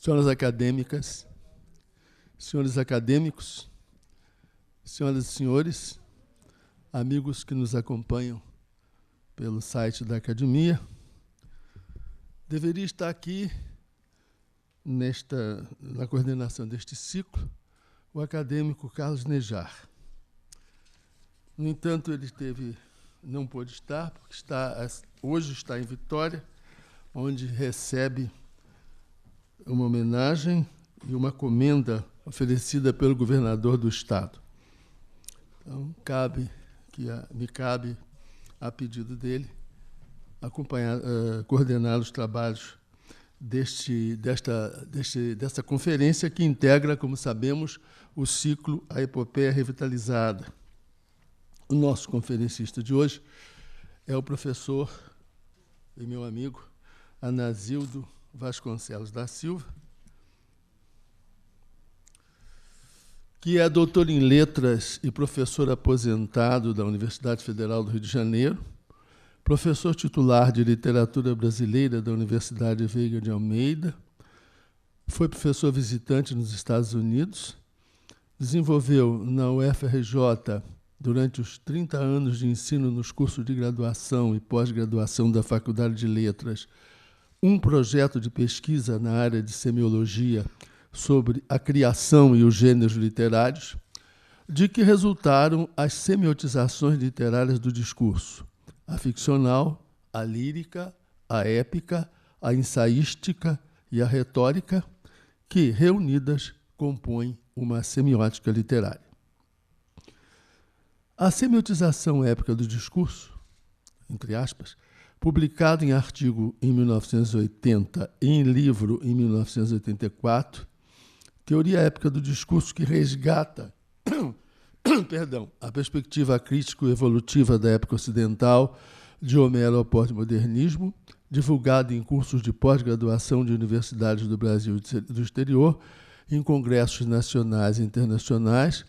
senhoras acadêmicas, senhores acadêmicos, senhoras e senhores, amigos que nos acompanham pelo site da Academia, deveria estar aqui, na coordenação deste ciclo, o acadêmico Carlos Nejar. No entanto, não pôde estar, porque hoje está em Vitória, onde recebe uma homenagem e uma comenda oferecida pelo governador do Estado. Então, me cabe, a pedido dele, coordenar os trabalhos dessa conferência que integra, como sabemos, o ciclo A Epopeia Revitalizada. O nosso conferencista de hoje é o professor e meu amigo Anazildo Vasconcelos da Silva, que é doutor em Letras e professor aposentado da Universidade Federal do Rio de Janeiro, professor titular de Literatura Brasileira da Universidade Veiga de Almeida, foi professor visitante nos Estados Unidos, desenvolveu na UFRJ, durante os 30 anos de ensino nos cursos de graduação e pós-graduação da Faculdade de Letras, um projeto de pesquisa na área de semiologia sobre a criação e os gêneros literários, de que resultaram as semiotizações literárias do discurso, a ficcional, a lírica, a épica, a ensaística e a retórica, que, reunidas, compõem uma semiótica literária. A semiotização épica do discurso, entre aspas, publicado em artigo em 1980 e em livro em 1984, Teoria Épica do Discurso, que resgata a perspectiva crítico-evolutiva da época ocidental de Homero ao pós-modernismo, divulgado em cursos de pós-graduação de universidades do Brasil e do exterior, em congressos nacionais e internacionais,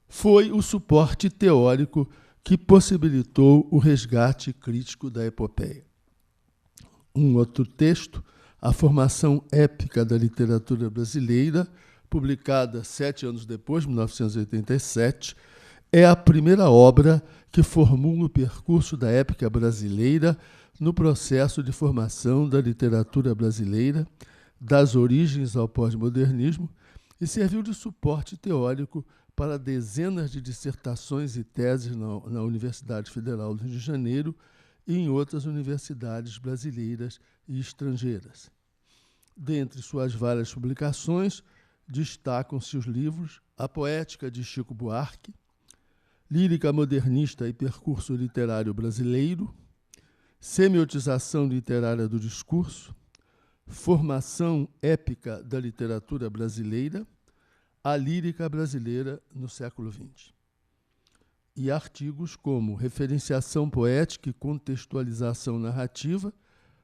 foi o suporte teórico que possibilitou o resgate crítico da epopeia. Um outro texto, A Formação Épica da Literatura Brasileira, publicada 7 anos depois, 1987, é a primeira obra que formula o percurso da épica brasileira no processo de formação da literatura brasileira, das origens ao pós-modernismo, e serviu de suporte teórico para dezenas de dissertações e teses na Universidade Federal do Rio de Janeiro e em outras universidades brasileiras e estrangeiras. Dentre suas várias publicações, destacam-se os livros A Poética de Chico Buarque, Lírica Modernista e Percurso Literário Brasileiro, Semiotização Literária do Discurso, Formação Épica da Literatura Brasileira, A Lírica Brasileira no Século XX. E artigos como Referenciação Poética e Contextualização Narrativa,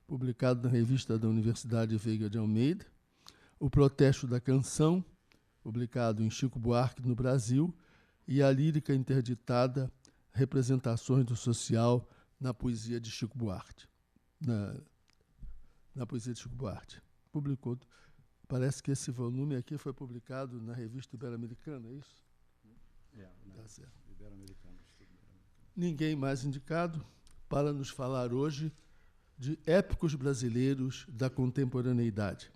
publicado na Revista da Universidade Veiga de Almeida, O Protesto da Canção, publicado em Chico Buarque no Brasil, e A Lírica Interditada, Representações do Social na Poesia de Chico Buarque. Na poesia de Chico Buarque. Publicou. Parece que esse volume aqui foi publicado na Revista Ibero-Americana, é isso? Tá certo. Ninguém mais indicado para nos falar hoje de épicos brasileiros da contemporaneidade.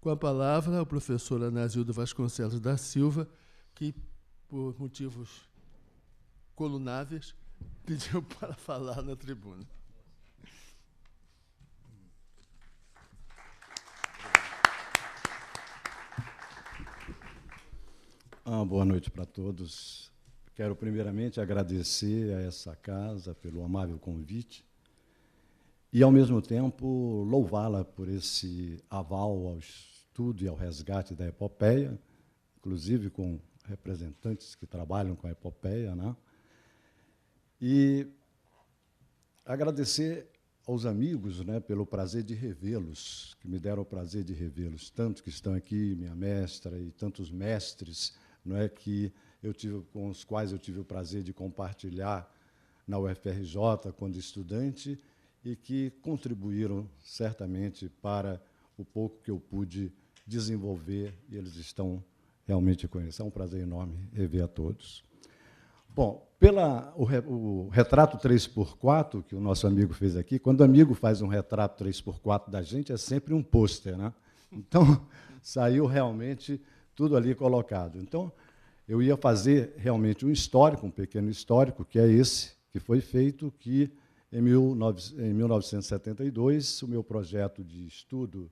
Com a palavra, o professor Anazildo Vasconcelos da Silva, que, por motivos colunáveis, pediu para falar na tribuna. Boa noite para todos. Quero, primeiramente, agradecer a essa casa pelo amável convite e, ao mesmo tempo, louvá-la por esse aval ao estudo e ao resgate da epopeia, inclusive com representantes que trabalham com a epopeia, né? E agradecer aos amigos, né, pelo prazer de revê-los, que me deram o prazer de revê-los, tantos que estão aqui, minha mestra e tantos mestres, não é, com os quais eu tive o prazer de compartilhar na UFRJ quando estudante e que contribuíram certamente para o pouco que eu pude desenvolver, e eles estão realmente conhecendo. É um prazer enorme rever a todos. Bom, o retrato 3x4 que o nosso amigo fez aqui, quando o amigo faz um retrato 3x4 da gente, é sempre um pôster, né? Então, saiu realmente tudo ali colocado. Então, eu ia fazer realmente um histórico, um pequeno histórico, que é esse, que foi feito, que em 1972, o meu projeto de estudo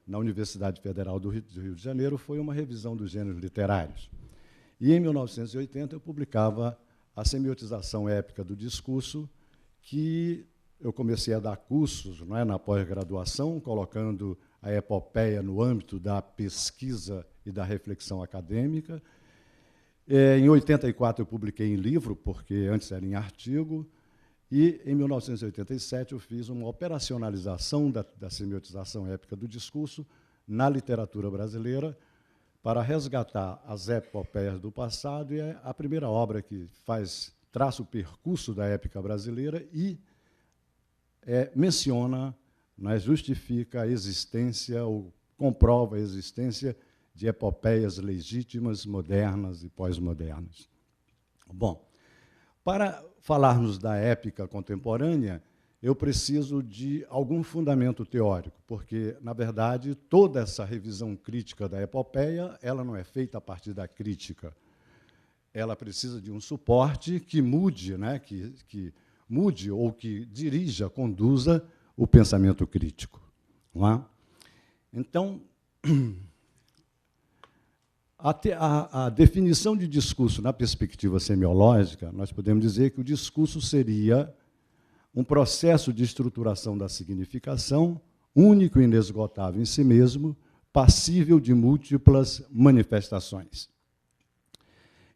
na Universidade Federal do Rio de Janeiro foi uma revisão dos gêneros literários. E, em 1980, eu publicava A Semiotização Épica do Discurso, que eu comecei a dar cursos, não é, na pós-graduação, colocando a epopeia no âmbito da pesquisa e da reflexão acadêmica. Em 84, eu publiquei em livro, porque antes era em artigo, e, em 1987, eu fiz uma operacionalização da semiotização épica do discurso na literatura brasileira, para resgatar as epopeias do passado, e é a primeira obra que traça o percurso da épica brasileira e menciona, justifica a existência, ou comprova a existência de epopeias legítimas, modernas e pós-modernas. Bom, para falarmos da épica contemporânea, eu preciso de algum fundamento teórico, porque, na verdade, toda essa revisão crítica da epopeia, ela não é feita a partir da crítica. Ela precisa de um suporte que mude, que mude ou que dirija, conduza o pensamento crítico. Não é? Então, a definição de discurso na perspectiva semiológica, nós podemos dizer que o discurso seria um processo de estruturação da significação, único e inesgotável em si mesmo, passível de múltiplas manifestações.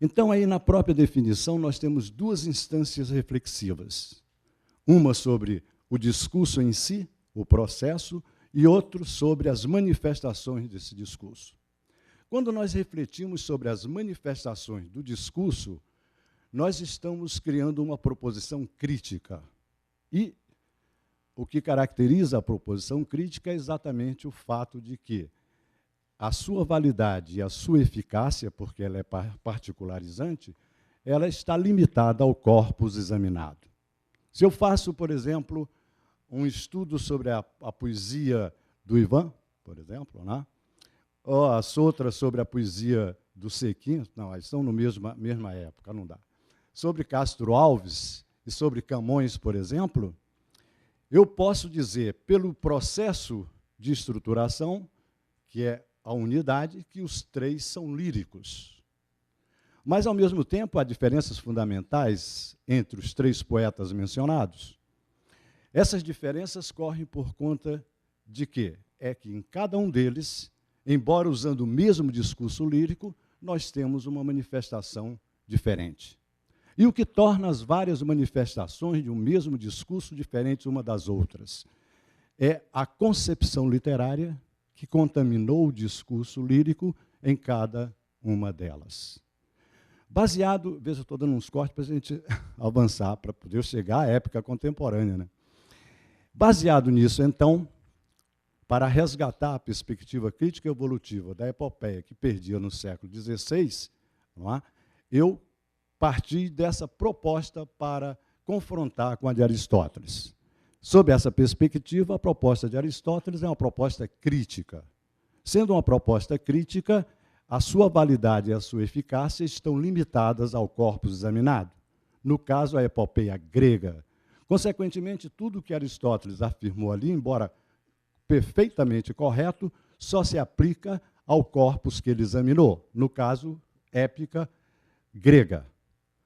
Então, aí, na própria definição, nós temos duas instâncias reflexivas. Uma sobre o discurso em si, o processo, e outra sobre as manifestações desse discurso. Quando nós refletimos sobre as manifestações do discurso, nós estamos criando uma proposição crítica. E o que caracteriza a proposição crítica é exatamente o fato de que a sua validade e a sua eficácia, porque ela é particularizante, ela está limitada ao corpus examinado. Se eu faço, por exemplo, um estudo sobre a poesia do Ivan, por exemplo, né? Ou as outras sobre a poesia do Sequim, não, elas estão na mesma época, não dá. Sobre Castro Alves e sobre Camões, por exemplo, eu posso dizer, pelo processo de estruturação, que é a unidade, que os três são líricos. Mas, ao mesmo tempo, há diferenças fundamentais entre os três poetas mencionados. Essas diferenças correm por conta de quê? É que em cada um deles, embora usando o mesmo discurso lírico, nós temos uma manifestação diferente. E o que torna as várias manifestações de um mesmo discurso diferentes uma das outras é a concepção literária que contaminou o discurso lírico em cada uma delas. Baseado, veja, eu estou dando uns cortes para a gente avançar, para poder chegar à época contemporânea, né? Baseado nisso, então, para resgatar a perspectiva crítica e evolutiva da epopeia que perdia no século XVI, não é? Eu parti dessa proposta para confrontar com a de Aristóteles. Sob essa perspectiva, a proposta de Aristóteles é uma proposta crítica. Sendo uma proposta crítica, a sua validade e a sua eficácia estão limitadas ao corpus examinado. No caso, a epopeia grega. Consequentemente, tudo que Aristóteles afirmou ali, embora perfeitamente correto, só se aplica ao corpus que ele examinou. No caso, épica grega.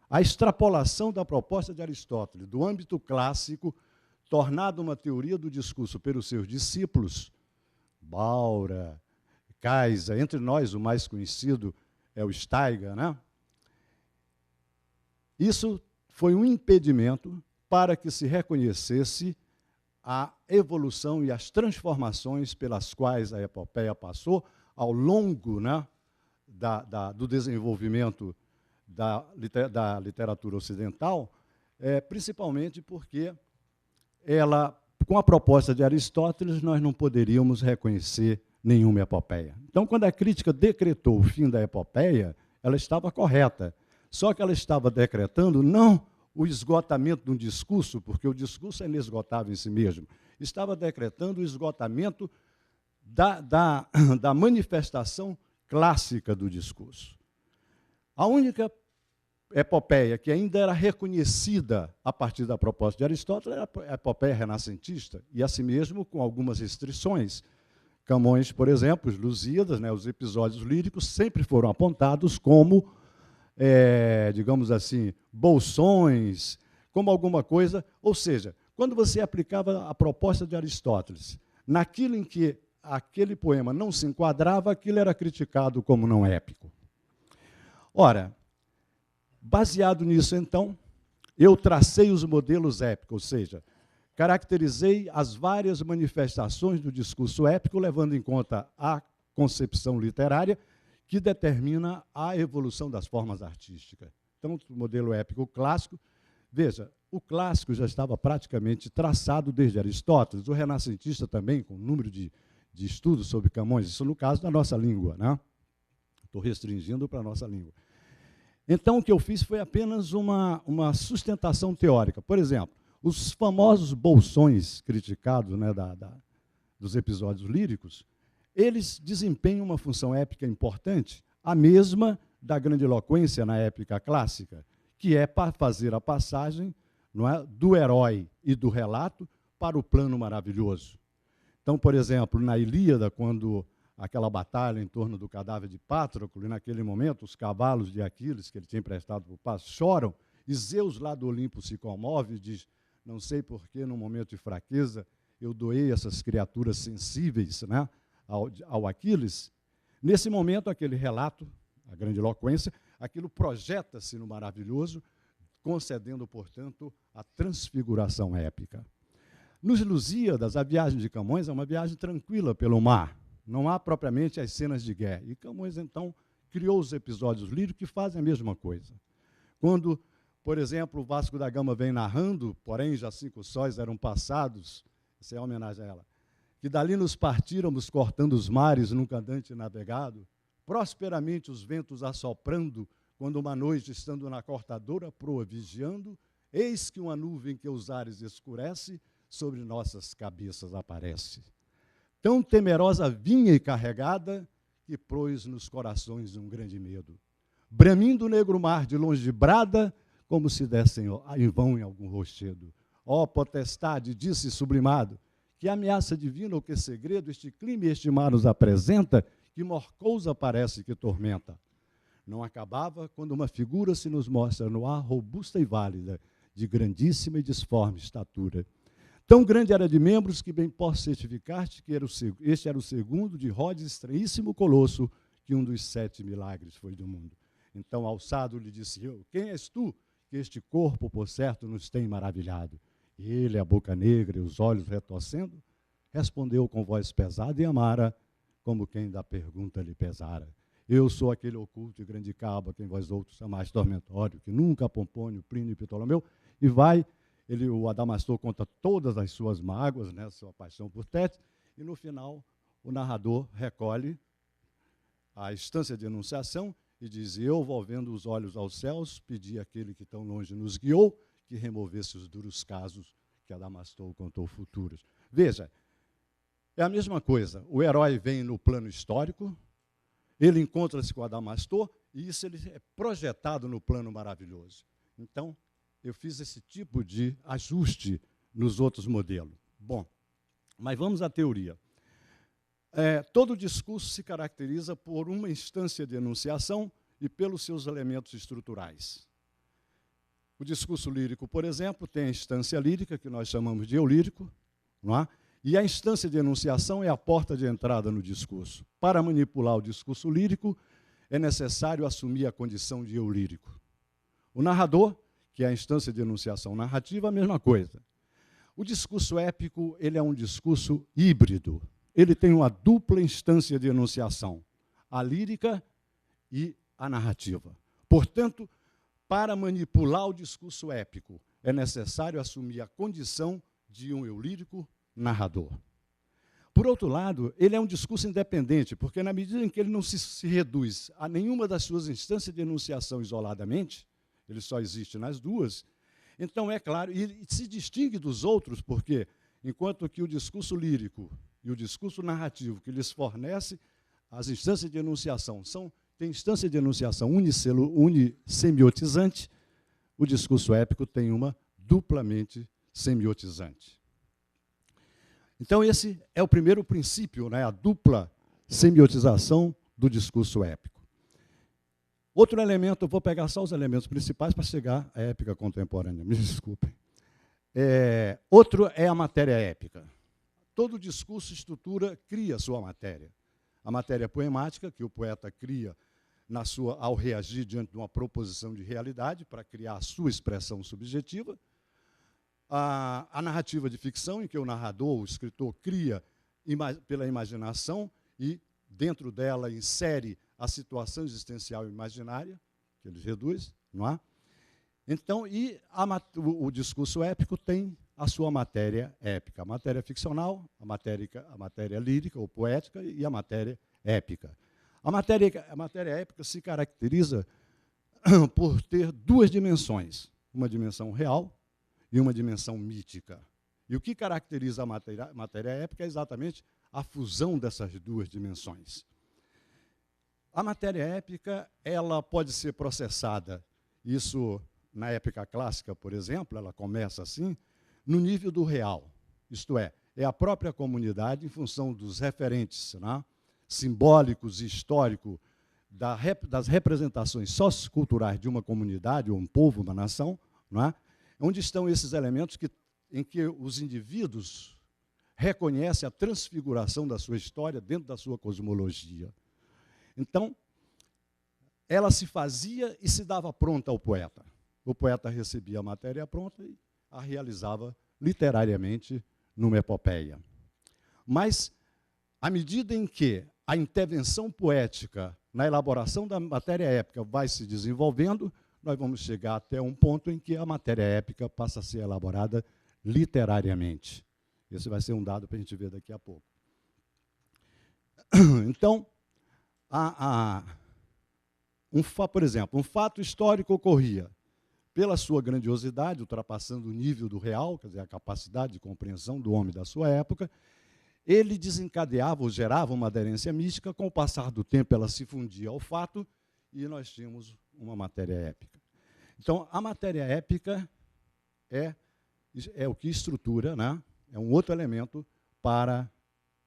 A extrapolação da proposta de Aristóteles do âmbito clássico, tornada uma teoria do discurso pelos seus discípulos, Baura, Kaisa, entre nós o mais conhecido é o Steiger, né? Isso foi um impedimento para que se reconhecesse a evolução e as transformações pelas quais a epopeia passou ao longo, né, do desenvolvimento da literatura ocidental, principalmente porque ela, com a proposta de Aristóteles, nós não poderíamos reconhecer nenhuma epopeia. Então, quando a crítica decretou o fim da epopeia, ela estava correta. Só que ela estava decretando não o esgotamento de um discurso, porque o discurso é inesgotável em si mesmo. Estava decretando o esgotamento da manifestação clássica do discurso. A única epopeia que ainda era reconhecida a partir da proposta de Aristóteles era a epopeia renascentista, e assim mesmo com algumas restrições. Camões, por exemplo, os Lusíadas, né, os episódios líricos, sempre foram apontados como, digamos assim, bolsões, como alguma coisa. Ou seja, quando você aplicava a proposta de Aristóteles naquilo em que aquele poema não se enquadrava, aquilo era criticado como não épico. Ora, baseado nisso, então, eu tracei os modelos épicos, ou seja, caracterizei as várias manifestações do discurso épico, levando em conta a concepção literária que determina a evolução das formas artísticas. Então, o modelo épico clássico, veja, o clássico já estava praticamente traçado desde Aristóteles, o renascentista também, com um número de estudos sobre Camões, isso no caso da nossa língua, né? Estou restringindo para a nossa língua. Então, o que eu fiz foi apenas uma sustentação teórica. Por exemplo, os famosos bolsões criticados, né, dos episódios líricos, eles desempenham uma função épica importante, a mesma da grandiloquência na épica clássica, que é para fazer a passagem, não é, do herói e do relato para o plano maravilhoso. Então, por exemplo, na Ilíada, quando aquela batalha em torno do cadáver de Pátroclo, e naquele momento os cavalos de Aquiles, que ele tinha emprestado para o passo, choram, e Zeus lá do Olimpo se comove e diz, não sei por que, num momento de fraqueza, eu doei essas criaturas sensíveis, né, ao Aquiles. Nesse momento, aquele relato, a grandiloquência, aquilo projeta-se no maravilhoso, concedendo, portanto, a transfiguração épica. Nos Lusíadas, a viagem de Camões é uma viagem tranquila pelo mar. Não há propriamente as cenas de guerra. E Camões, então, criou os episódios líricos que fazem a mesma coisa. Quando, por exemplo, o Vasco da Gama vem narrando, porém já 5 sóis eram passados, isso é homenagem a ela, que dali nos partíramos cortando os mares num cadante navegado, prosperamente os ventos assoprando, quando uma noite, estando na cortadora proa vigiando, eis que uma nuvem que os ares escurece, sobre nossas cabeças aparece. Tão temerosa vinha e carregada, que pôs nos corações um grande medo. Bramindo o negro mar de longe brada, como se dessem em vão em algum rochedo. Ó potestade, disse sublimado, que ameaça divina ou que segredo este clima e este mar nos apresenta, que mor cousa parece que tormenta. Não acabava quando uma figura se nos mostra no ar, robusta e válida, de grandíssima e disforme estatura. Tão grande era de membros que bem posso certificar-te que este era o segundo de Rhodes, estranhíssimo colosso, que um dos 7 milagres foi do mundo. Então, alçado, lhe disse eu, quem és tu, que este corpo, por certo, nos tem maravilhado? E ele, a boca negra e os olhos retorcendo, respondeu com voz pesada e amara, como quem da pergunta lhe pesara. Eu sou aquele oculto e grande cabo, a quem vós outros chamais tormentório, que nunca Pompônio, Plínio e Ptolomeu, e vai... o Adamastor conta todas as suas mágoas, né, sua paixão por Tétis, e no final o narrador recolhe a instância de enunciação e diz, eu, volvendo os olhos aos céus, pedi àquele que tão longe nos guiou, que removesse os duros casos que Adamastor contou futuros. Veja, é a mesma coisa, o herói vem no plano histórico, ele encontra-se com Adamastor, e isso ele é projetado no plano maravilhoso. Então, eu fiz esse tipo de ajuste nos outros modelos. Bom, mas vamos à teoria. Todo discurso se caracteriza por uma instância de enunciação e pelos seus elementos estruturais. O discurso lírico, por exemplo, tem a instância lírica, que nós chamamos de eu lírico, não é? E a instância de enunciação é a porta de entrada no discurso. Para manipular o discurso lírico, é necessário assumir a condição de eu lírico. O narrador, que é a instância de enunciação narrativa, a mesma coisa. O discurso épico, ele é um discurso híbrido. Ele tem uma dupla instância de enunciação, a lírica e a narrativa. Portanto, para manipular o discurso épico, é necessário assumir a condição de um eu lírico narrador. Por outro lado, ele é um discurso independente, porque na medida em que ele não se reduz a nenhuma das suas instâncias de enunciação isoladamente, ele só existe nas duas, então é claro, e se distingue dos outros, porque enquanto que o discurso lírico e o discurso narrativo que lhes fornece as instâncias de enunciação tem instância de enunciação unissemiotizante, o discurso épico tem uma duplamente semiotizante. Então, esse é o primeiro princípio, né, a dupla semiotização do discurso épico. Outro elemento, eu vou pegar só os elementos principais para chegar à épica contemporânea, me desculpem. Outro é a matéria épica. Todo discurso, estrutura, cria sua matéria. A matéria poemática, que o poeta cria ao reagir diante de uma proposição de realidade, para criar a sua expressão subjetiva. A narrativa de ficção, em que o narrador, o escritor, cria pela imaginação e, dentro dela, insere a situação existencial imaginária, que ele reduz, não é? Então, o discurso épico tem a sua matéria épica, a matéria ficcional, a matéria lírica ou poética e a matéria épica. A matéria épica se caracteriza por ter duas dimensões, uma dimensão real e uma dimensão mítica. E o que caracteriza a matéria épica é exatamente a fusão dessas duas dimensões. A matéria épica, ela pode ser processada, isso na épica clássica, por exemplo, ela começa assim, no nível do real, isto é a própria comunidade em função dos referentes, né, simbólicos e históricos das representações socioculturais de uma comunidade, ou um povo, uma nação, não é? Onde estão esses elementos em que os indivíduos reconhecem a transfiguração da sua história dentro da sua cosmologia. Então, ela se fazia e se dava pronta ao poeta. O poeta recebia a matéria pronta e a realizava literariamente numa epopeia. Mas, à medida em que a intervenção poética na elaboração da matéria épica vai se desenvolvendo, nós vamos chegar até um ponto em que a matéria épica passa a ser elaborada literariamente. Esse vai ser um dado para a gente ver daqui a pouco. Então, por exemplo, um fato histórico ocorria pela sua grandiosidade, ultrapassando o nível do real, quer dizer, a capacidade de compreensão do homem da sua época, ele desencadeava ou gerava uma aderência mística, com o passar do tempo ela se fundia ao fato e nós tínhamos uma matéria épica. Então, a matéria épica é o que estrutura, né? É um outro elemento para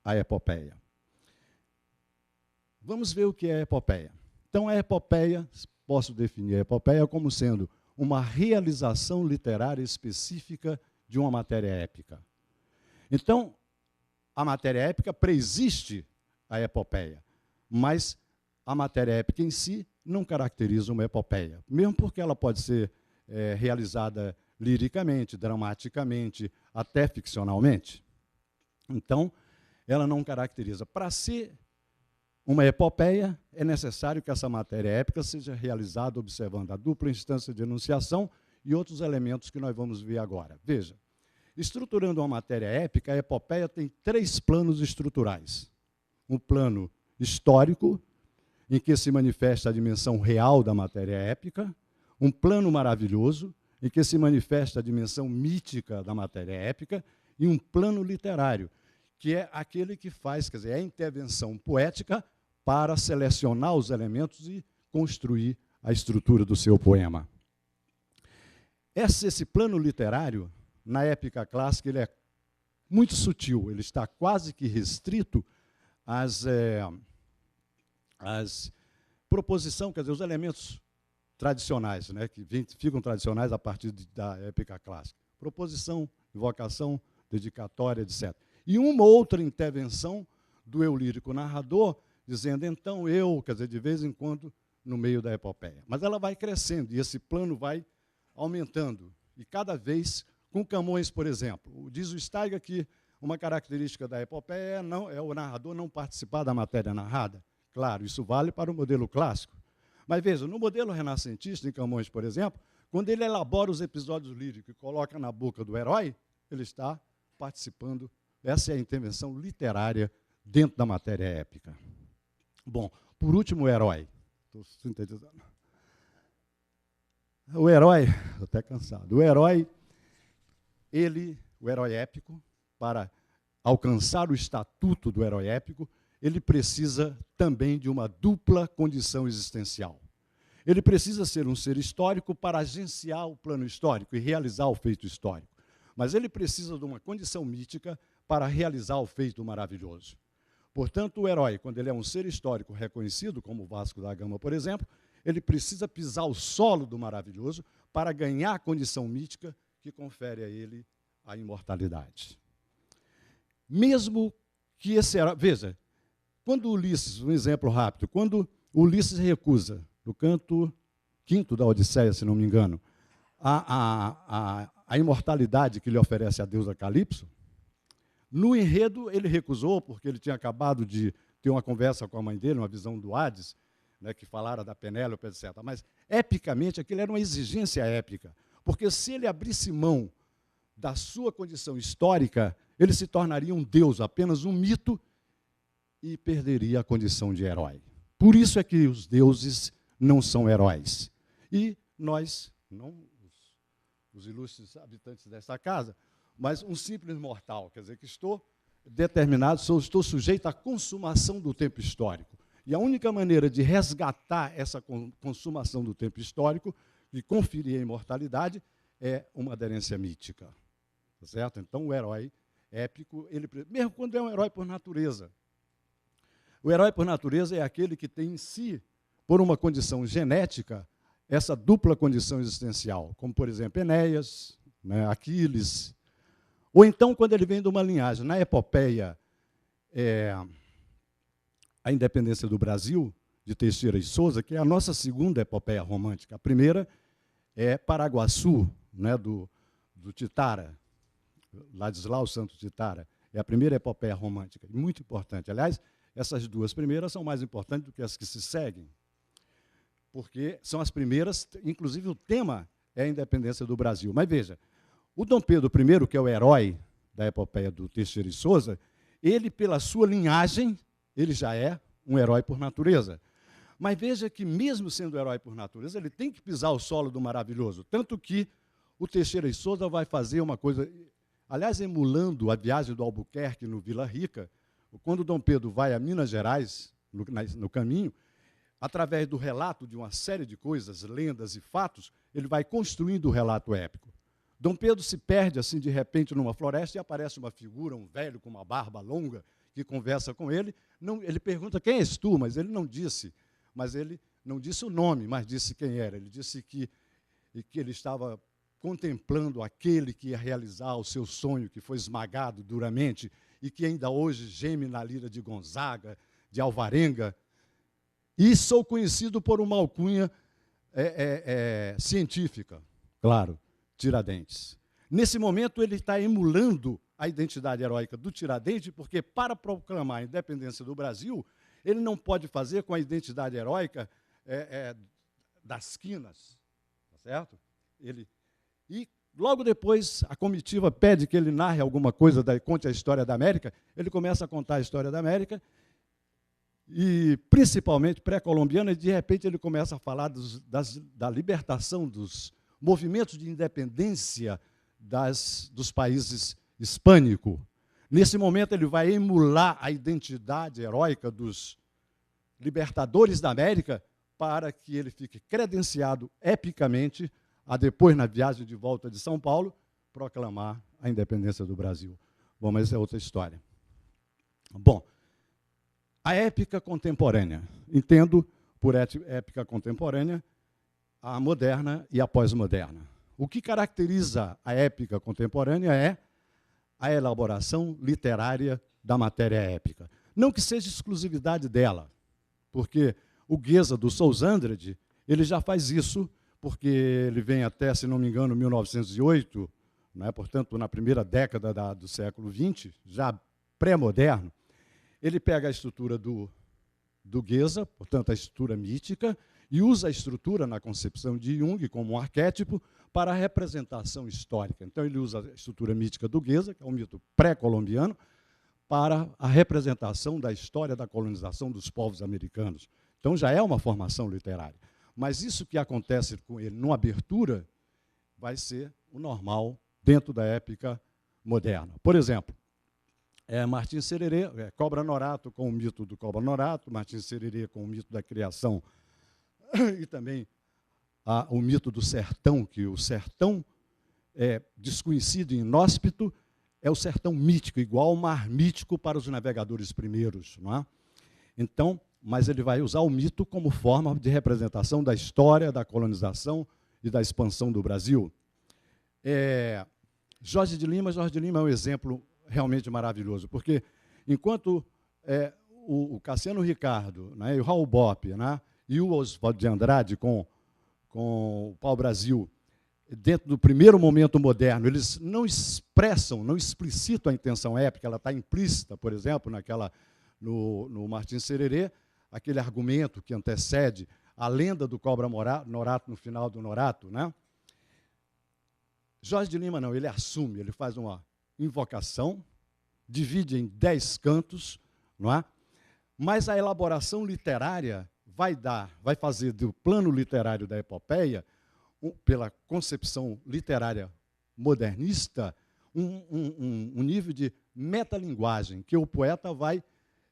a epopeia. Vamos ver o que é a epopeia. Então, a epopeia, posso definir a epopeia como sendo uma realização literária específica de uma matéria épica. Então, a matéria épica preexiste a epopeia, mas a matéria épica em si não caracteriza uma epopeia, mesmo porque ela pode ser realizada liricamente, dramaticamente, até ficcionalmente. Então, ela não caracteriza. Para ser uma epopeia, é necessário que essa matéria épica seja realizada observando a dupla instância de enunciação e outros elementos que nós vamos ver agora. Veja, estruturando uma matéria épica, a epopeia tem 3 planos estruturais. Um plano histórico, em que se manifesta a dimensão real da matéria épica, um plano maravilhoso, em que se manifesta a dimensão mítica da matéria épica, e um plano literário, que é aquele que faz, quer dizer, é a intervenção poética para selecionar os elementos e construir a estrutura do seu poema. Esse plano literário, na épica clássica, ele é muito sutil, ele está quase que restrito às proposição, quer dizer, os elementos tradicionais, né, que ficam tradicionais a partir da épica clássica. Proposição, invocação, dedicatória, etc. E uma outra intervenção do eu lírico narrador, dizendo, então quer dizer, de vez em quando, no meio da epopeia. Mas ela vai crescendo, e esse plano vai aumentando. E cada vez, com Camões, por exemplo, diz o Steiger que uma característica da epopeia é o narrador não participar da matéria narrada. Claro, isso vale para o modelo clássico. Mas veja, no modelo renascentista, em Camões, por exemplo, quando ele elabora os episódios líricos e coloca na boca do herói, ele está participando essa é a intervenção literária dentro da matéria épica. Bom, por último, o herói. Estou sintetizando. O herói, estou até cansado, o herói épico, para alcançar o estatuto do herói épico, ele precisa também de uma dupla condição existencial. Ele precisa ser um ser histórico para agenciar o plano histórico e realizar o feito histórico. Mas ele precisa de uma condição mítica para realizar o feito maravilhoso. Portanto, o herói, quando ele é um ser histórico reconhecido, como o Vasco da Gama, por exemplo, ele precisa pisar o solo do maravilhoso para ganhar a condição mítica que confere a ele a imortalidade. Mesmo que esse herói... Veja, quando Ulisses, um exemplo rápido, quando Ulisses recusa, no canto 5º da Odisseia, se não me engano, a imortalidade que lhe oferece a deusa Calipso, no enredo ele recusou, porque ele tinha acabado de ter uma conversa com a mãe dele, uma visão do Hades, né, que falara da Penélope, etc. Mas, epicamente, aquilo era uma exigência épica, porque se ele abrisse mão da sua condição histórica, ele se tornaria um deus, apenas um mito, e perderia a condição de herói. Por isso é que os deuses não são heróis. E nós, não os ilustres habitantes dessa casa, mas um simples mortal, quer dizer que estou determinado, estou sujeito à consumação do tempo histórico. E a única maneira de resgatar essa consumação do tempo histórico e conferir a imortalidade é uma aderência mítica. Tá certo? Então, o herói épico, ele, mesmo quando é um herói por natureza, o herói por natureza é aquele que tem em si, por uma condição genética, essa dupla condição existencial, como, por exemplo, Enéas, né, Aquiles, ou então, quando ele vem de uma linhagem. Na epopeia A Independência do Brasil, de Teixeira e Souza, que é a nossa segunda epopeia romântica. A primeira é Paraguaçu, né, do Titara, Ladislau Santos Titara. É a primeira epopeia romântica, muito importante. Aliás, essas duas primeiras são mais importantes do que as que se seguem, porque são as primeiras, inclusive o tema é a independência do Brasil. Mas veja, o Dom Pedro I, que é o herói da epopeia do Teixeira e Souza, ele, pela sua linhagem, ele já é um herói por natureza. Mas veja que, mesmo sendo herói por natureza, ele tem que pisar o solo do maravilhoso. Tanto que o Teixeira e Souza vai fazer uma coisa, aliás, emulando a viagem do Albuquerque no Vila Rica, quando o Dom Pedro vai a Minas Gerais, no caminho, através do relato de uma série de coisas, lendas e fatos, ele vai construindo o relato épico. Dom Pedro se perde, assim, de repente, numa floresta e aparece uma figura, um velho com uma barba longa, que conversa com ele. Não, ele pergunta, quem és tu? Mas ele não disse o nome, mas disse quem era. Ele disse que ele estava contemplando aquele que ia realizar o seu sonho, que foi esmagado duramente e que ainda hoje geme na lira de Gonzaga, de Alvarenga. E sou conhecido por uma alcunha científica, claro, Tiradentes. Nesse momento, ele está emulando a identidade heróica do Tiradentes, porque, para proclamar a independência do Brasil, ele não pode fazer com a identidade heróica das quinas, tá certo? E logo depois, a comitiva pede que ele narre alguma coisa, conte a história da América. Ele começa a contar a história da América, e principalmente pré-colombiana, e de repente ele começa a falar da libertação, dos movimentos de independência dos países hispânicos. Nesse momento, ele vai emular a identidade heróica dos libertadores da América para que ele fique credenciado epicamente a depois, na viagem de volta de São Paulo, proclamar a independência do Brasil. Bom, mas essa é outra história. Bom, a épica contemporânea. Entendo por épica contemporânea a moderna e a pós-moderna. O que caracteriza a épica contemporânea é a elaboração literária da matéria épica. Não que seja exclusividade dela, porque o Goethe, do Sousandrade, ele já faz isso, porque ele vem até, se não me engano, 1908, né, portanto, na primeira década do século XX, já pré-moderno. Ele pega a estrutura do Goethe, portanto, a estrutura mítica, e usa a estrutura, na concepção de Jung, como um arquétipo para a representação histórica. Então, ele usa a estrutura mítica do Goethe, que é um mito pré-colombiano, para a representação da história da colonização dos povos americanos. Então, já é uma formação literária. Mas isso que acontece com ele numa abertura vai ser o normal dentro da época moderna. Por exemplo, Martins Sererê, Cobra Norato com o mito do Cobra Norato, Martins Sererê com o mito da criação e também o mito do sertão, que o sertão é desconhecido e inóspito, é o sertão mítico, igual ao mar mítico para os navegadores primeiros. Não é? Então, mas ele vai usar o mito como forma de representação da história, da colonização e da expansão do Brasil. Jorge de Lima é um exemplo realmente maravilhoso, porque enquanto o Cassiano Ricardo, né, e o Raul Bopp, né, e o Oswald de Andrade com o Pau-Brasil, dentro do primeiro momento moderno, eles não expressam, não explicitam a intenção épica, ela está implícita, por exemplo, no Martins Sererê, aquele argumento que antecede a lenda do Cobra Norato no final do Norato. Né? Jorge de Lima não, ele assume, ele faz uma invocação, divide em 10 cantos, não é? Mas a elaboração literária vai fazer do plano literário da epopeia, pela concepção literária modernista, um nível de metalinguagem, que o poeta vai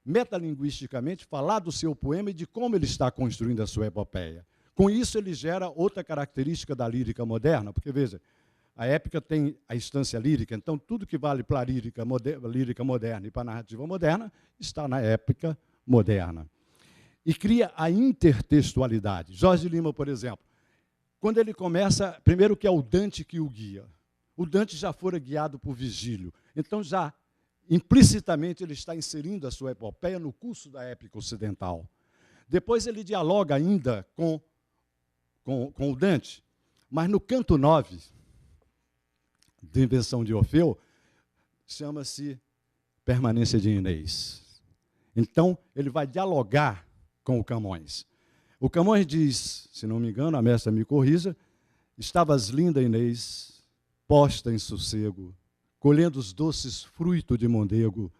metalinguisticamente falar do seu poema e de como ele está construindo a sua epopeia. Com isso, ele gera outra característica da lírica moderna, porque, veja, a épica tem a instância lírica, então tudo que vale para a lírica moderna e para a narrativa moderna está na épica moderna. E cria a intertextualidade. Jorge de Lima, por exemplo, quando ele começa, primeiro que é o Dante que o guia. O Dante já fora guiado por Virgílio, então já implicitamente ele está inserindo a sua epopeia no curso da épica ocidental. Depois ele dialoga ainda com o Dante, mas no canto 9, de Invenção de Orfeu, chama-se Permanência de Inês. Então, ele vai dialogar com o Camões. O Camões diz, se não me engano, a mestra me corrija, estavas linda, Inês, posta em sossego, colhendo os doces frutos de mondego,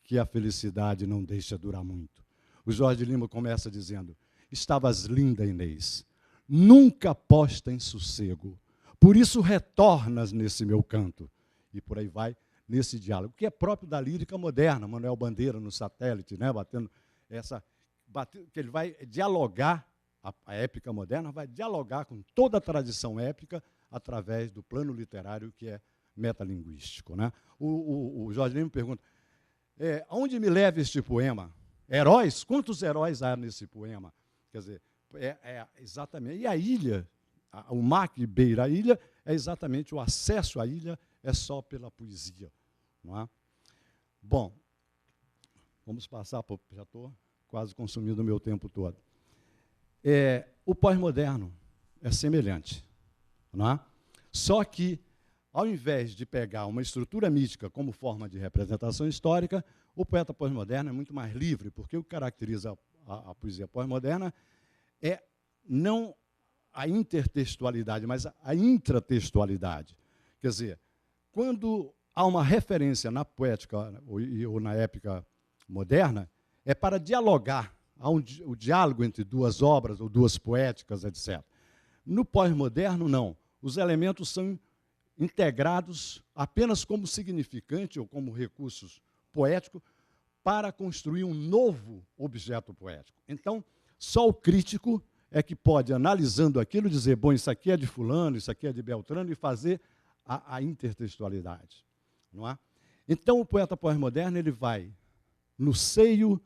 que a felicidade não deixa durar muito. O Jorge de Lima começa dizendo, estavas linda, Inês, nunca posta em sossego, por isso retornas nesse meu canto. E por aí vai, nesse diálogo, que é próprio da lírica moderna, Manuel Bandeira no Satélite, né, que ele vai dialogar, a épica moderna vai dialogar com toda a tradição épica através do plano literário que é metalinguístico. Né? O Jorge Lima pergunta, aonde me leva este poema? Heróis? Quantos heróis há nesse poema? Quer dizer, exatamente. E a ilha, o mar que beira a ilha, é exatamente o acesso à ilha, é só pela poesia. Não é? Bom, vamos passar, já estou quase consumindo o meu tempo todo. O pós-moderno é semelhante. Não é? Só que, ao invés de pegar uma estrutura mítica como forma de representação histórica, o poeta pós-moderno é muito mais livre, porque o que caracteriza a poesia pós-moderna é não a intertextualidade, mas a intratextualidade. Quer dizer, quando há uma referência na poética ou na épica moderna, é para dialogar, há o diálogo entre duas obras ou duas poéticas, etc. No pós-moderno, não. Os elementos são integrados apenas como significante ou como recursos poéticos para construir um novo objeto poético. Então, só o crítico é que pode, analisando aquilo, dizer, bom, isso aqui é de fulano, isso aqui é de Beltrano, e fazer a intertextualidade. Não é? Então, o poeta pós-moderno ele vai no seio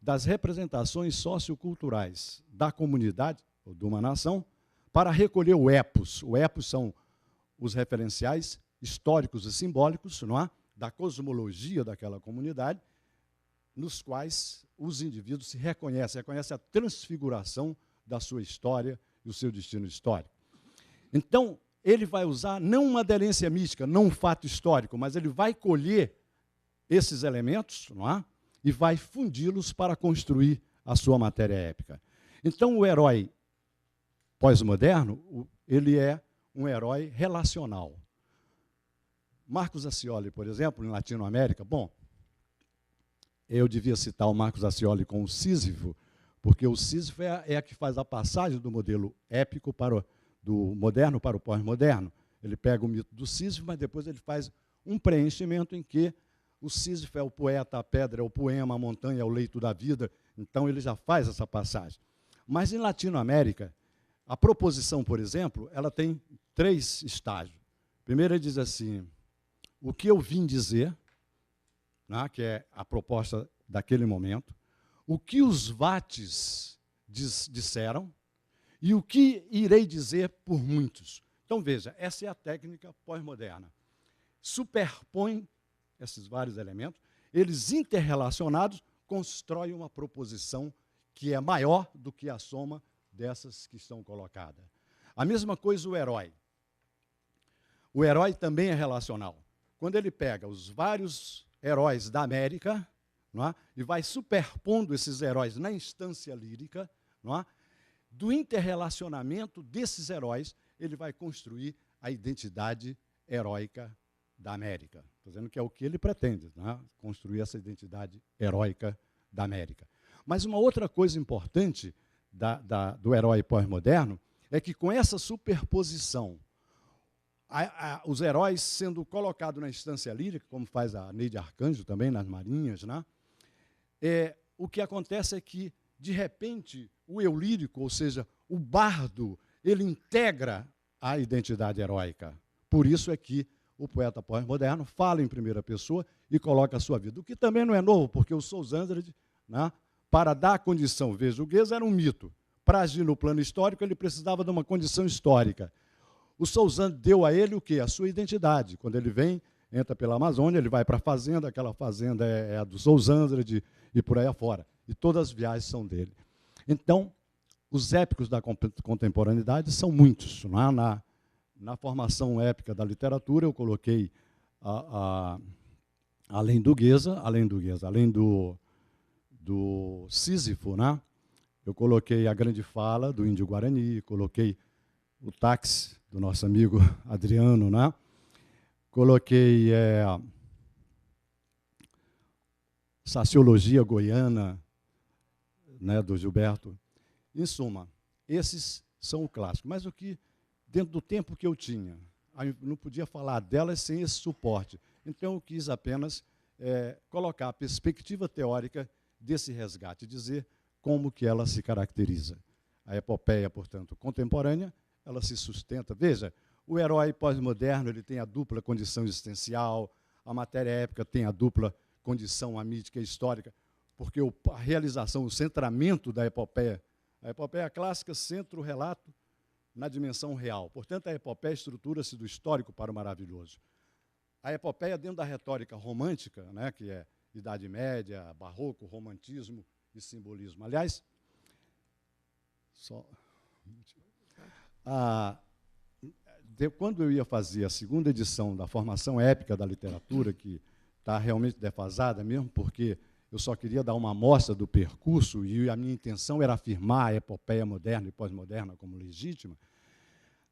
das representações socioculturais da comunidade, ou de uma nação, para recolher o epos. O epos são os referenciais históricos e simbólicos, não é? Da cosmologia daquela comunidade, nos quais os indivíduos se reconhecem a transfiguração da sua história e o seu destino histórico. Então, ele vai usar não uma aderência mística, não um fato histórico, mas ele vai colher esses elementos, não é? E vai fundi-los para construir a sua matéria épica. Então, o herói pós-moderno, ele é um herói relacional. Marcos Acioli, por exemplo, em Latinoamérica, bom, eu devia citar o Marcos Accioli com o Sísifo, porque o Sísifo é a que faz a passagem do modelo épico do moderno para o pós-moderno. Ele pega o mito do Sísifo, mas depois ele faz um preenchimento em que o Sísifo é o poeta, a pedra é o poema, a montanha é o leito da vida. Então, ele já faz essa passagem. Mas, em Latinoamérica, a proposição, por exemplo, ela tem 3 estágios. Primeiro, ele diz assim, o que eu vim dizer, né, que é a proposta daquele momento, o que os vates disseram e o que irei dizer por muitos. Então, veja, essa é a técnica pós-moderna. Superpõe esses vários elementos, eles interrelacionados constroem uma proposição que é maior do que a soma dessas que estão colocadas. A mesma coisa o herói. O herói também é relacional. Quando ele pega os vários heróis da América, não é, e vai superpondo esses heróis na instância lírica, não é, do interrelacionamento desses heróis, ele vai construir a identidade heróica da América. Estou dizendo que é o que ele pretende, não é, construir essa identidade heróica da América. Mas uma outra coisa importante do herói pós-moderno é que, com essa superposição, os heróis sendo colocados na instância lírica, como faz a Neide Arcanjo também nas Marinhas, né? O que acontece é que, de repente, o eu lírico, ou seja, o bardo, ele integra a identidade heróica. Por isso é que o poeta pós-moderno fala em primeira pessoa e coloca a sua vida. O que também não é novo, porque o Sousa Andrade, né, para dar a condição, veja, o Goethe era um mito. Para agir no plano histórico, ele precisava de uma condição histórica. O Sousa Andrade deu a ele o quê? A sua identidade. Quando ele vem, entra pela Amazônia, ele vai para a fazenda, aquela fazenda é a do Sousa Andrade e por aí afora. E todas as viagens são dele. Então, os épicos da contemporaneidade são muitos. Não é? Na formação épica da literatura, eu coloquei, além do Sísifo, né? Eu coloquei a grande fala do Índio Guarani, coloquei o táxi do nosso amigo Adriano, né? Coloquei Sociologia Goiana, né, do Gilberto. Em suma, esses são o clássico. Mas o que, dentro do tempo que eu tinha, eu não podia falar delas sem esse suporte. Então, eu quis apenas colocar a perspectiva teórica desse resgate, dizer como que ela se caracteriza. A epopeia, portanto, contemporânea, ela se sustenta. Veja, o herói pós-moderno ele tem a dupla condição existencial, a matéria épica tem a dupla condição amítica e histórica, porque a realização, o centramento da epopeia, a epopeia clássica centra o relato na dimensão real. Portanto, a epopeia estrutura-se do histórico para o maravilhoso. A epopeia, dentro da retórica romântica, né, que é Idade Média, Barroco, Romantismo e Simbolismo. Aliás, quando eu ia fazer a segunda edição da formação épica da literatura, que está realmente defasada mesmo, porque eu só queria dar uma amostra do percurso e a minha intenção era afirmar a epopeia moderna e pós-moderna como legítima,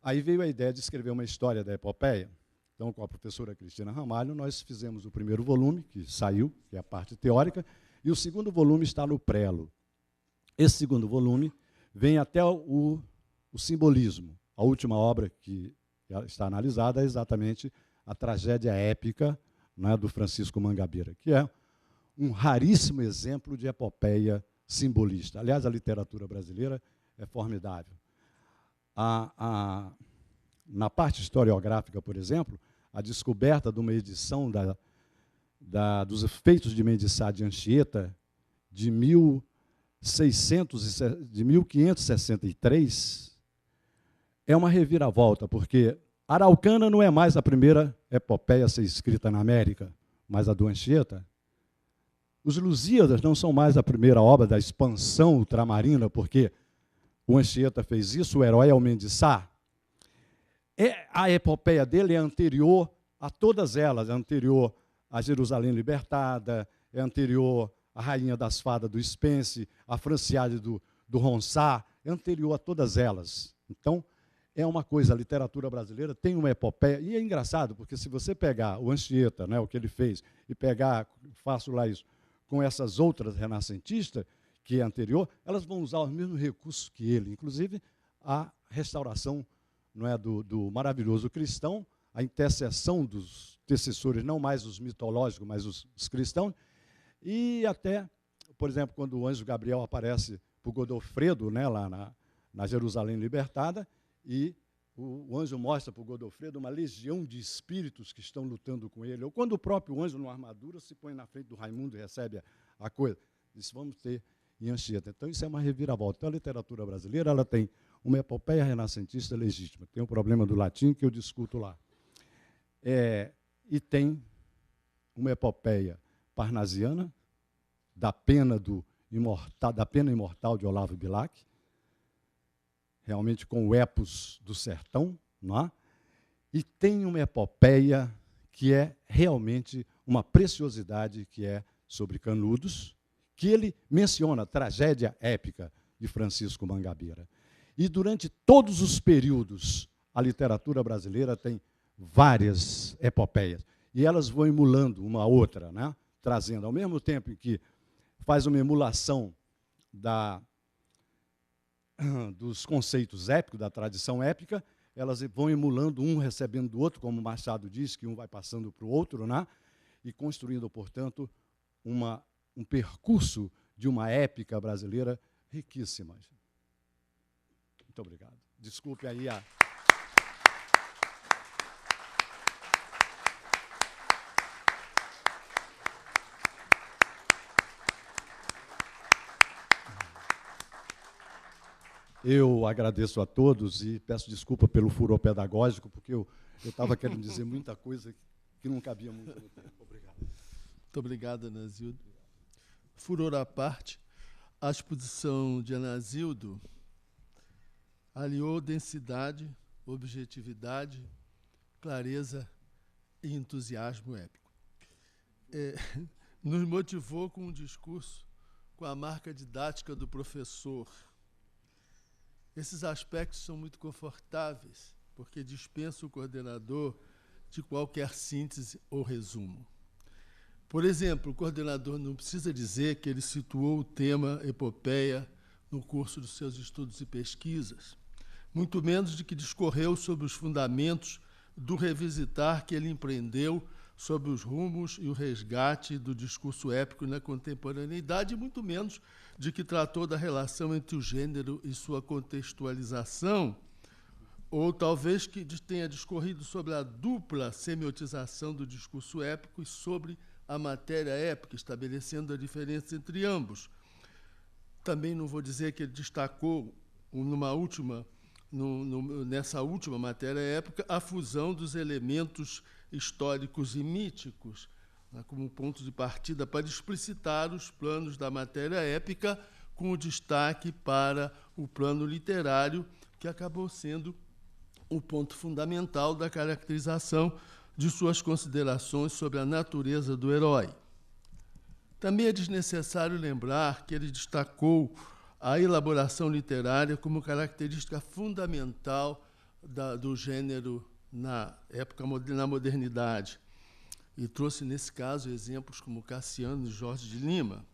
aí veio a ideia de escrever uma história da epopeia. Então, com a professora Cristina Ramalho, nós fizemos o primeiro volume, que saiu, que é a parte teórica, e o segundo volume está no prelo. Esse segundo volume vem até o simbolismo. A última obra que está analisada é exatamente a tragédia épica, né, do Francisco Mangabeira, que é um raríssimo exemplo de epopeia simbolista. Aliás, a literatura brasileira é formidável. Na parte historiográfica, por exemplo, a descoberta de uma edição dos Feitos de Mendes Sá de Anchieta, de 1563, é uma reviravolta, porque Araucana não é mais a primeira epopeia a ser escrita na América, mas a do Anchieta. Os Lusíadas não são mais a primeira obra da expansão ultramarina, porque o Anchieta fez isso, o herói é o Mendes Sá. A epopeia dele é anterior a todas elas, é anterior a Jerusalém Libertada, é anterior à Rainha das Fadas do Spence, a Franciade do Ronsard, é anterior a todas elas. Então, é uma coisa, a literatura brasileira tem uma epopeia, e é engraçado, porque se você pegar o Anchieta, né, o que ele fez, e faço lá isso, com essas outras renascentistas, que é anterior, elas vão usar os mesmos recursos que ele, inclusive a restauração, não é, do maravilhoso cristão, a intercessão dos intercessores, não mais os mitológicos, mas os cristãos, e até, por exemplo, quando o anjo Gabriel aparece para o Godofredo, né, lá na Jerusalém libertada, e o anjo mostra para o Godofredo uma legião de espíritos que estão lutando com ele, ou quando o próprio anjo, numa armadura, se põe na frente do Raimundo e recebe a coisa, diz, vamos ter em Anchieta. Então, isso é uma reviravolta. Então, a literatura brasileira ela tem uma epopeia renascentista legítima. Tem o problema do latim, que eu discuto lá. E tem uma epopeia parnasiana, da pena imortal de Olavo Bilac, realmente com o epos do sertão, não é? E tem uma epopeia que é realmente uma preciosidade, que é sobre Canudos, que ele menciona, a tragédia épica de Francisco Mangabeira. E durante todos os períodos, a literatura brasileira tem várias epopeias, e elas vão emulando uma a outra, né? Trazendo, ao mesmo tempo em que faz uma emulação dos conceitos épicos, da tradição épica, elas vão emulando, um recebendo do outro, como Machado diz, que um vai passando para o outro, né? E construindo, portanto, um percurso de uma épica brasileira riquíssima. Muito obrigado. Desculpe aí a... Eu agradeço a todos e peço desculpa pelo furor pedagógico, porque eu estava querendo dizer muita coisa que não cabia muito no tempo. Obrigado. Muito obrigado, Anazildo. Furor à parte, a exposição de Anazildo aliou densidade, objetividade, clareza e entusiasmo épico. Nos motivou com um discurso com a marca didática do professor. Esses aspectos são muito confortáveis, porque dispensa o coordenador de qualquer síntese ou resumo. Por exemplo, o coordenador não precisa dizer que ele situou o tema epopeia no curso dos seus estudos e pesquisas, muito menos de que discorreu sobre os fundamentos do revisitar que ele empreendeu sobre os rumos e o resgate do discurso épico na contemporaneidade, e muito menos de que tratou da relação entre o gênero e sua contextualização, ou talvez que tenha discorrido sobre a dupla semiotização do discurso épico e sobre a matéria épica, estabelecendo a diferença entre ambos. Também não vou dizer que ele destacou nessa última matéria épica a fusão dos elementos históricos e míticos, né, como ponto de partida para explicitar os planos da matéria épica, com o destaque para o plano literário, que acabou sendo o ponto fundamental da caracterização de suas considerações sobre a natureza do herói. Também é desnecessário lembrar que ele destacou a elaboração literária como característica fundamental do gênero na modernidade, e trouxe, nesse caso, exemplos como Cassiano e Jorge de Lima.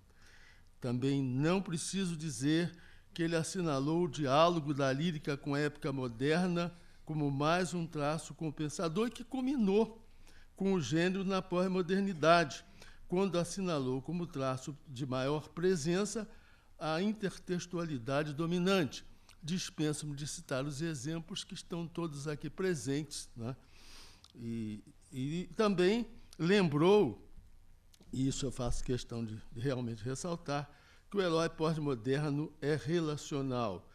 Também não preciso dizer que ele assinalou o diálogo da lírica com a época moderna como mais um traço compensador, que culminou com o gênero na pós-modernidade, quando assinalou como traço de maior presença a intertextualidade dominante. Dispenso-me de citar os exemplos que estão todos aqui presentes, né? E também lembrou, e isso eu faço questão de realmente ressaltar, que o herói pós-moderno é relacional.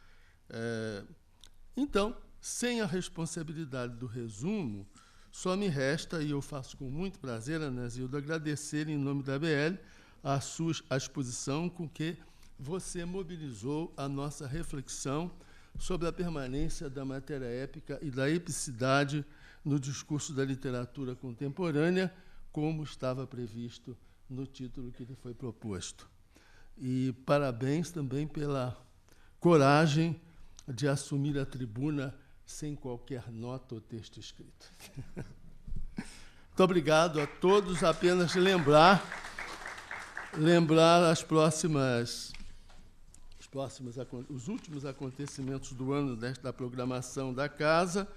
Então, sem a responsabilidade do resumo, só me resta, e eu faço com muito prazer, Anazildo, agradecer em nome da ABL a exposição com que você mobilizou a nossa reflexão sobre a permanência da matéria épica e da epicidade no discurso da literatura contemporânea, como estava previsto no título que lhe foi proposto. E parabéns também pela coragem de assumir a tribuna sem qualquer nota ou texto escrito. Muito obrigado a todos. Apenas lembrar lembrar os últimos acontecimentos do ano da programação da Casa.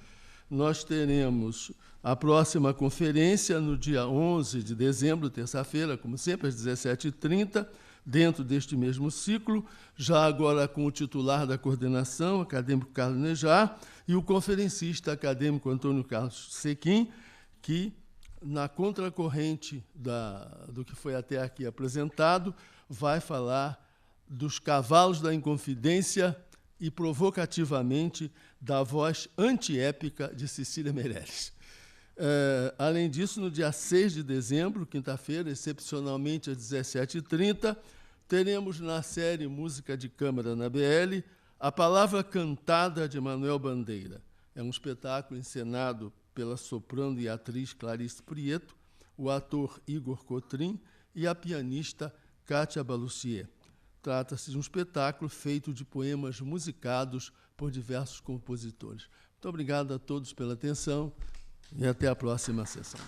Nós teremos a próxima conferência no dia 11 de dezembro, terça-feira, como sempre, às 17h30, dentro deste mesmo ciclo, já agora com o titular da coordenação, acadêmico Carlos Nejar, e o conferencista acadêmico Antônio Carlos Sequim, que, na contracorrente do que foi até aqui apresentado, vai falar dos cavalos da Inconfidência e, provocativamente, da voz antiépica de Cecília Meirelles. Além disso, no dia 6 de dezembro, quinta-feira, excepcionalmente às 17h30, teremos na série Música de Câmara na BL A Palavra Cantada de Manuel Bandeira. É um espetáculo encenado pela soprano e atriz Clarice Prieto, o ator Igor Cotrim e a pianista Kátia Balussier. Trata-se de um espetáculo feito de poemas musicados por diversos compositores. Muito obrigado a todos pela atenção e até a próxima sessão.